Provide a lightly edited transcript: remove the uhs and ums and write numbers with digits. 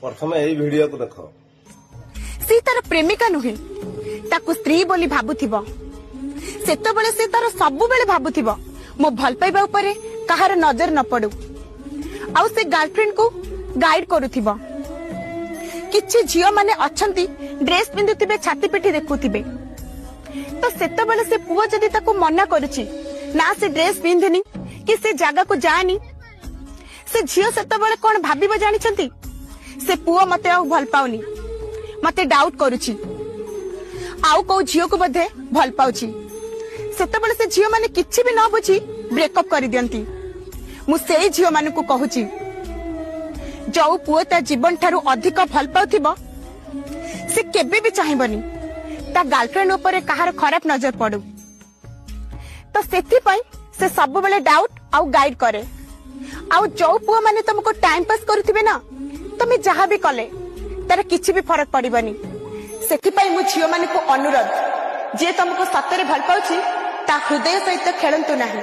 प्रथम एई वीडियो को देखो। सी तार प्रेमिका नुहे ताकू स्त्री बोली भाबुथिबो सेतबेले से तार सबु बेले भाबुथिबो मो भल पाइबा ऊपर कहार नजर न पड़ू आउ से गर्लफ्रेंड को गाइड करूथिबो। किछि झियो माने अछंती ड्रेस पिंदुथिबे छाती पिठी देखुथिबे तो सेतबेले से पुओ जदी ताकू मना करूची ना से ड्रेस पिंधनी कि से जगह को जानी से झियो सेतबेले कोन भाबिबो जानि छंती से पुओ मते आ भल पाउनी मते डाउट करूची आउ को झियो को बधे भल पाउची सेतबेले से झियो माने किछि भी न बुझी ब्रेकअप कर दियंती। मु सेई झियो माने को कहूची जो पुओ ता जीवन ठारू अधिक भल पाउथिबो से केबे भी चाहिबनी ता गर्लफ्रेंड ऊपर कहार खराब नजर पड़ू तो सेति पई से सब बेले डाउट आउ गाइड करे आउ जो पुओ माने तुमको टाइम पास करूथिबे ना तुम जहाँ भी कले तार किछि भी फरक पड़िबनी। सेति पई मु झियो माने को अनुरोध जे तुमको सतरे भल पाउची ता हृदय सहित खेलंतु नाही।